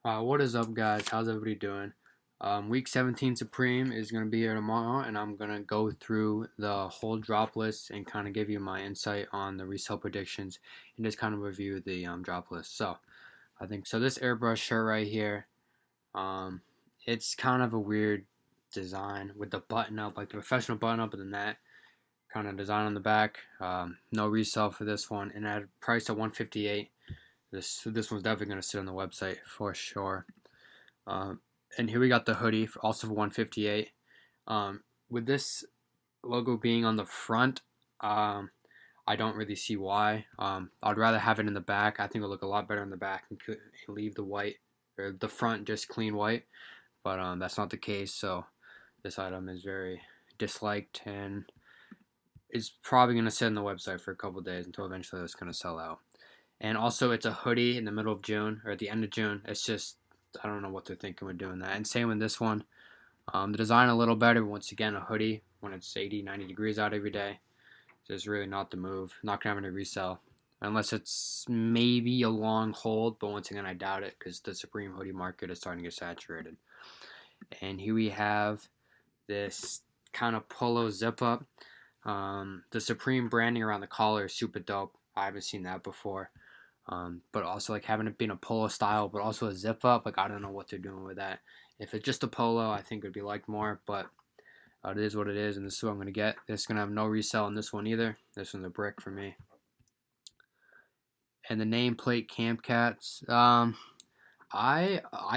What is up, guys? How's everybody doing? Week 17 Supreme is going to be here tomorrow, and I'm going to go through the whole drop list and kind of give you my insight on the resale predictions and just kind of review the drop list. So, I think so. This airbrush shirt right here, um, it's kind of a weird design with the button up, like the professional button up, and then that kind of design on the back. No resale for this one, and at a price of 158. This one's definitely going to sit on the website for sure. Um, and here we got the hoodie, also for 158. With this logo being on the front, I don't really see why. I'd rather have it in the back. I think it'll look a lot better in the back and leave the white or the front just clean white. But that's not the case. So this item is very disliked and is probably going to sit on the website for a couple days until eventually it's going to sell out. And also, it's a hoodie in the middle of June or at the end of June. It's just, I don't know what they're thinking with doing that. And same with this one. The design a little better, but once again, a hoodie when it's 80, 90 degrees out every day. It's really not the move. Not going to have any resell. Unless it's maybe a long hold, but once again, I doubt it because the Supreme hoodie market is starting to get saturated. And here we have this kind of polo zip up. The Supreme branding around the collar is super dope. I haven't seen that before. But also like having it being a polo style, but also a zip up. Like I don't know what they're doing with that. If it's just a polo, I think it would be liked more. But it is what it is, and this is what I'm gonna get. This is gonna have no resell in this one either. This one's a brick for me. And the nameplate Camp Cats. I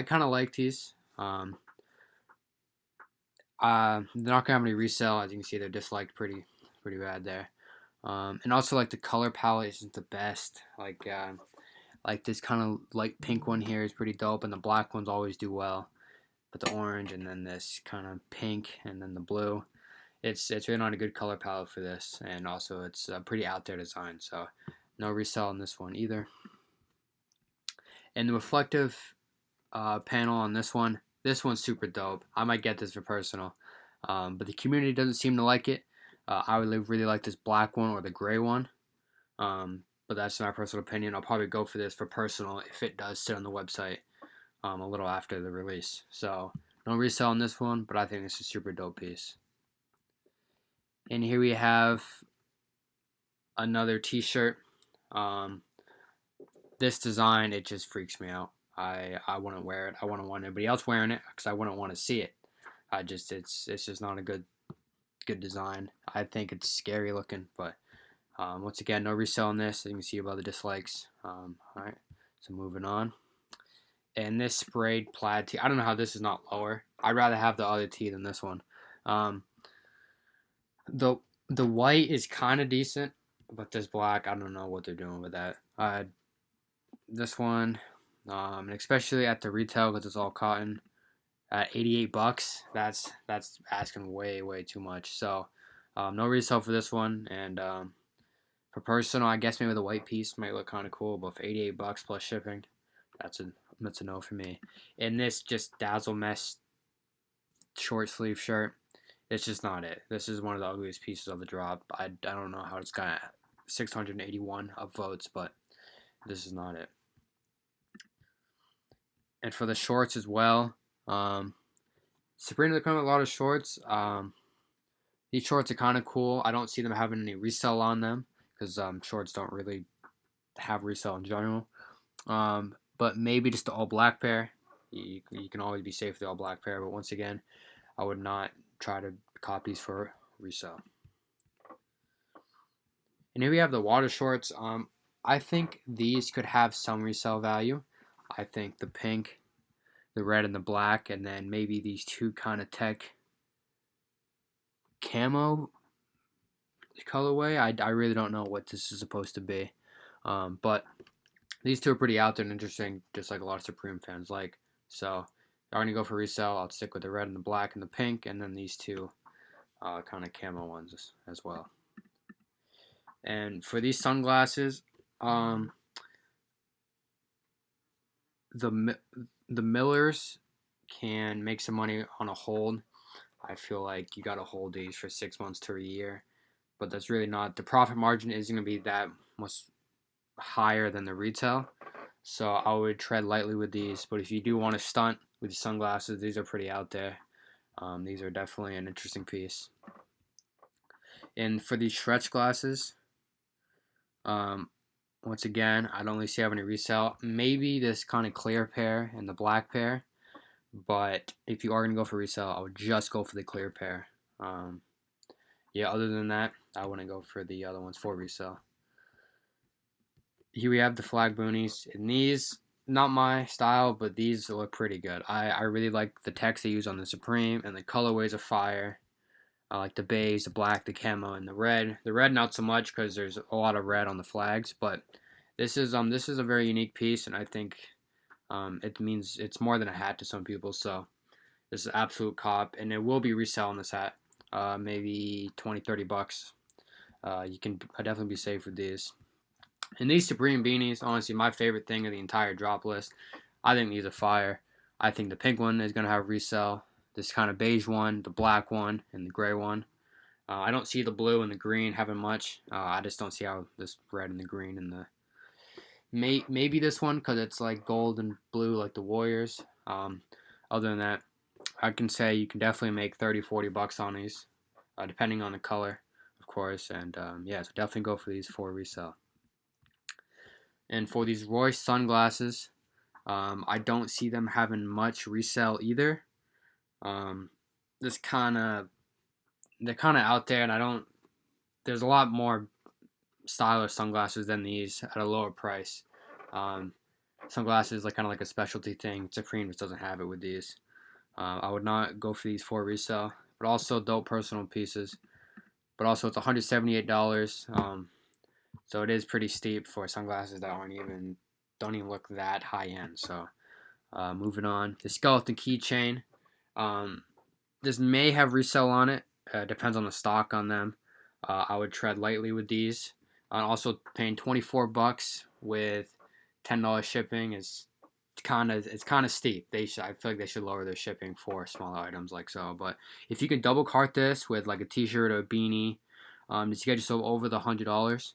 kind of like these. They're not gonna have any resell. As you can see, they're disliked pretty bad there. And also like the color palette isn't the best. Like this kind of light pink one here is pretty dope, and the black ones always do well. But the orange and then this kind of pink and then the blue, it's really not a good color palette for this, and also it's a pretty out there design. So no resell on this one either. And the reflective panel on this one's super dope. I might get this for personal, but the community doesn't seem to like it. I would really like this black one or the gray one. But that's my personal opinion. I'll probably go for this for personal if it does sit on the website a little after the release. So no resell on this one, but I think it's a super dope piece. And here we have another t-shirt. This design, it just freaks me out. I wouldn't wear it. I wouldn't want anybody else wearing it because I wouldn't want to see it. It's just not a good design. I think it's scary looking, but once again, no resell on this. As you can see above the dislikes. Alright, so moving on. And this sprayed plaid tee. I don't know how this is not lower. I'd rather have the other tee than this one. The white is kind of decent, but this black, I don't know what they're doing with that. This one, and especially at the retail because it's all cotton, at $88, that's asking way too much. So no resale for this one, and for personal, I guess maybe the white piece might look kind of cool, but for $88 plus shipping, that's a no for me. And this just dazzle mesh short sleeve shirt, it's just not it. This is one of the ugliest pieces of the drop. I don't know how it's got 681 upvotes, but this is not it. And for the shorts as well, Sabrina, they're coming with a lot of shorts. These shorts are kind of cool. I don't see them having any resell on them because shorts don't really have resell in general. But maybe just the all black pair. You can always be safe with the all black pair, but once again, I would not try to copy these for resell. And here we have the water shorts. I think these could have some resell value. I think the pink, the red, and the black, and then maybe these two kind of tech camo colorway. I really don't know what this is supposed to be. But these two are pretty out there and interesting, just like a lot of Supreme fans like. So if I'm going to go for resell, I'll stick with the red and the black and the pink, and then these two kind of camo ones as well. And for these sunglasses, the millers can make some money on a hold. I feel like you got to hold these for 6 months to a year, but that's really not, the profit margin isn't going to be that much higher than the retail. so I would tread lightly with these. But if you do want to stunt with sunglasses, these are pretty out there. These are definitely an interesting piece. And for these stretch glasses, um, once again, I don't really see have any resale. Maybe this kind of clear pair and the black pair. But if you are going to go for resale, I would just go for the clear pair. Yeah, other than that, I wouldn't go for the other ones for resale. Here we have the flag boonies. And these, not my style, but these look pretty good. I really like the text they use on the Supreme, and the colorways are fire. I like the beige, the black, the camo, and the red. The red not so much because there's a lot of red on the flags, but this is a very unique piece, and I think it means it's more than a hat to some people. So this is absolute cop, and it will be reselling this hat, maybe 20, 30 bucks. You can definitely be safe with these. And these Supreme beanies, honestly, my favorite thing of the entire drop list. I think these are fire. I think the pink one is going to have resell. This kind of beige one, the black one, and the gray one. I don't see the blue and the green having much. I just don't see how this red and the green and the maybe this one because it's like gold and blue like the Warriors. Other than that, I can say you can definitely make 30, 40 bucks on these, depending on the color, of course. And yeah, so definitely go for these for resale. And for these Royce sunglasses, I don't see them having much resale either. This they're kind of out there, and I don't. There's a lot more stylish sunglasses than these at a lower price. Sunglasses like kind of like a specialty thing. Supreme just doesn't have it with these. I would not go for these for resale, but also dope personal pieces. But also it's $178. So it is pretty steep for sunglasses that don't even look that high end. So moving on, the skeleton keychain. This may have resale on it. Depends on the stock on them. I would tread lightly with these. Also paying 24 bucks with $10 shipping is kind of steep. I feel like they should lower their shipping for smaller items like so. But if you can double cart this with like a t-shirt or a beanie, just get yourself over the $100.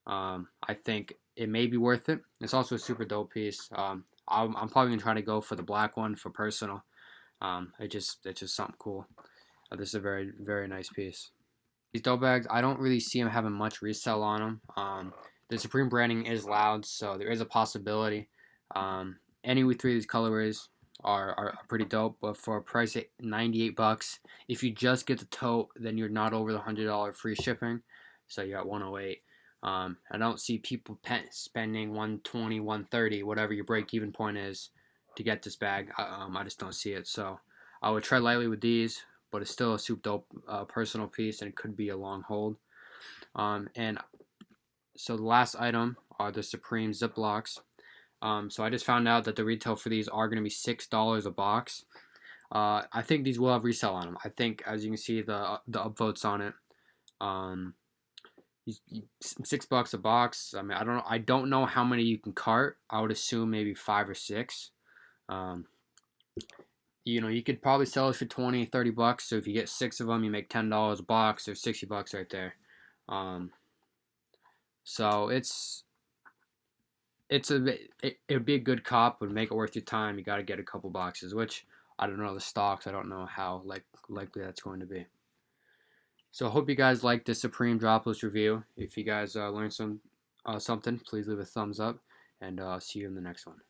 I think it may be worth it. It's also a super dope piece. I'm probably gonna try to go for the black one for personal. It's just something cool. This is a very, very nice piece. These dope bags, I don't really see them having much resell on them. The Supreme branding is loud, so there is a possibility. Any with three of these colorways are pretty dope, but for a price at 98 bucks, if you just get the tote, then you're not over the $100 free shipping, so you got 108. I don't see people spending 120, 130, whatever your break-even point is, to get this bag. I just don't see it. So I would tread lightly with these, but it's still a super dope personal piece, and it could be a long hold. And so the last item are the Supreme Ziplocs. So I just found out that the retail for these are going to be $6 a box. I think these will have resale on them. I think, as you can see, the upvotes on it. $6 a box. I mean, I don't know how many you can cart. I would assume maybe 5 or 6. You could probably sell it for 20, 30 bucks. So if you get 6 of them, you make $10 a box. There's 60 bucks right there. So it'd be a good cop, would make it worth your time. You got to get a couple boxes, which I don't know the stocks. I don't know how likely that's going to be. So I hope you guys liked this Supreme Droplist review. If you guys learned something, please leave a thumbs up, and I'll see you in the next one.